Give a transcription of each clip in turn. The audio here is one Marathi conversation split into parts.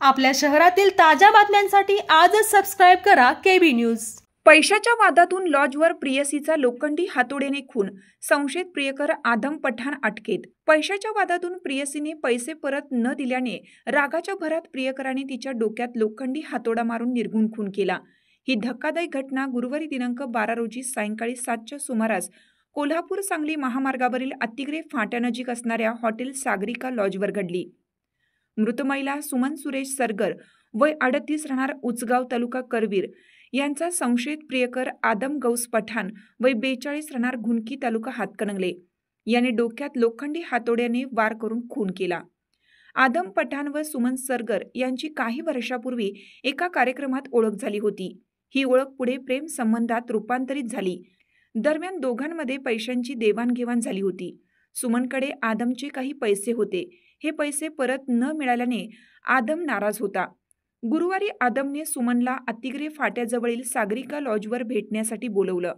आपल्या शहरातील ताज्या बातम्यांसाठी आजच सबस्क्राईब करा केबी न्यूज। पैशाच्या वादातून लॉजवर प्रियसीचा लोखंडी हातोड्याने खून, संशयित प्रियकर आदम पठाण अटकेत। पैशाच्या वादातून प्रियसीने पैसे परत न दिल्याने रागाच्या भरात प्रियकराने तिच्या डोक्यात लोखंडी हातोडा मारून निर्घुण खून केला। ही धक्कादायक घटना गुरुवारी दिनांक 12 रोजी सायंकाळी 7च्या सुमारास कोल्हापूर सांगली महामार्गावरील अतिग्रे फाट्यानजीक असणाऱ्या हॉटेल सागरिका लॉजवर घडली। मृत महिला सुमन सुरेश सरगर वय 38 राहणार उचगाव तालुका करवीर यांचा संशयित प्रियकर आदम गौस पठाण वय 42 राहणार घुनकी तालुका हातकणंगले याने डोक्यात लोखंडी हातोड्याने वार करून खून केला। आदम पठाण व सुमन सरगर यांची काही वर्षापूर्वी एका कार्यक्रमात ओळख झाली होती। ही ओळख पुढे प्रेम संबंधात रूपांतरित झाली। दरम्यान दोघांमध्ये पैशांची देवाणघेवाण झाली होती। सुमनकडे आदमचे काही पैसे होते। हे पैसे परत न मिळाल्याने आदम नाराज होता। गुरुवारी आदमने सुमनला अतिग्रे फाट्याजवळील सागरिका लॉजवर भेटण्यासाठी बोलवलं।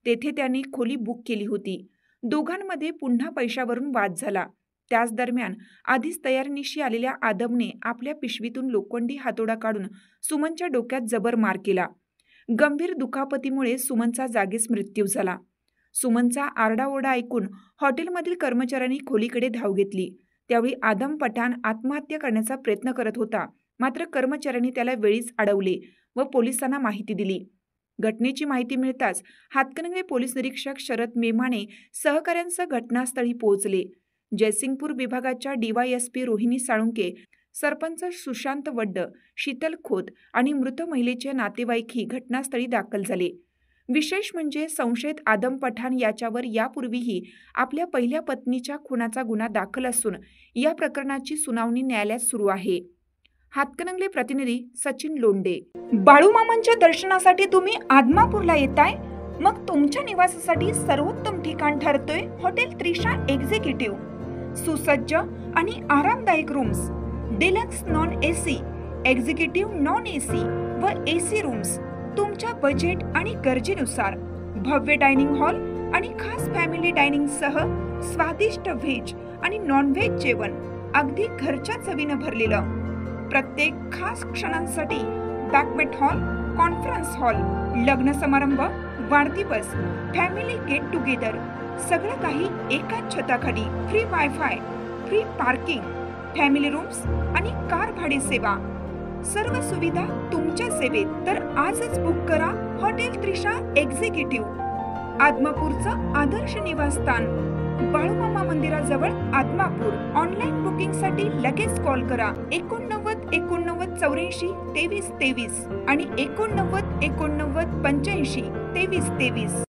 तेथे त्यांनी खोली बुक केली होती। दोघांमध्ये पुन्हा पैशावरून वाद झाला। त्याच दरम्यान आधीच तयारीनिशी आलेल्या आदमने आपल्या पिशवीतून लोखंडी हातोडा काढून सुमनच्या डोक्यात जबर मार केला। गंभीर दुखापतीमुळे सुमनचा जागीच मृत्यू झाला। सुमनचा आरडाओरडा ऐकून हॉटेलमधील कर्मचाऱ्यांनी खोलीकडे धाव घेतली। त्यावेळी आदम पठाण आत्महत्या करण्याचा प्रयत्न करत होता, मात्र कर्मचाऱ्यांनी त्याला वेळीच अडवले व पोलिसांना माहिती दिली। घटनेची माहिती मिळताच हातकणंगले पोलीस निरीक्षक शरद मेमाने सहकाऱ्यांसह घटनास्थळी पोहोचले। जयसिंगपूर विभागाच्या DYSP रोहिणी साळुंके, सरपंच सुशांत वड्ड, शीतल खोत आणि मृत महिलेचे नातेवाईकही घटनास्थळी दाखल झाले। विशेष म्हणजे संशयित आदम पठाण याच्यावर यापूर्वीही आपल्या पहिल्या पत्नीच्या खुनाचा गुन्हा दाखल असून या प्रकरणाची सुनावणी न्यायालयात सुरू आहे। हातकणंगले प्रतिनिधी सचिन लोंढे। बाळूमामांच्या दर्शनासाठी तुम्ही आदमापूरला येताय? मग तुमच्या निवासासाठी सर्वोत्तम ठिकाण ठरतोय हॉटेल त्रिशा एक्झिक्युटिव्ह। सुसज्ज आणि आरामदायक rooms, deluxe non AC, executive non AC व AC रूम्स तुमच्या बजेट आणि गरजेनुसार। भव्य डायनिंग हॉल आणि खास फॅमिली डायनिंग सह स्वादिष्ट व्हेज आणि नॉन व्हेज जेवण अगदी घरच्या चवीनं भरलेलं। प्रत्येक खास क्षणांसाठी बॅकवेट हॉल, कॉन्फरन्स हॉल, लग्न समारंभ, वाढदिवस, फॅमिली गेट टुगेदर सगळं काही एकाच छताखाली। Free wifi, free parking, family rooms आणि कार भाडे सेवा, सर्व सुविधा तुमच्या सेवेत। तर आजच बुक करा हॉटेल त्रिशा एक्झिक्युटिव्ह, आदमापूरचं आदर्श निवासस्थान, बाळूमामा मंदिराजवळ आदमापूर। ऑनलाईन बुकिंग साठी लगेच कॉल करा 89 89 84 23 23 आणि 89 89 85 23 23।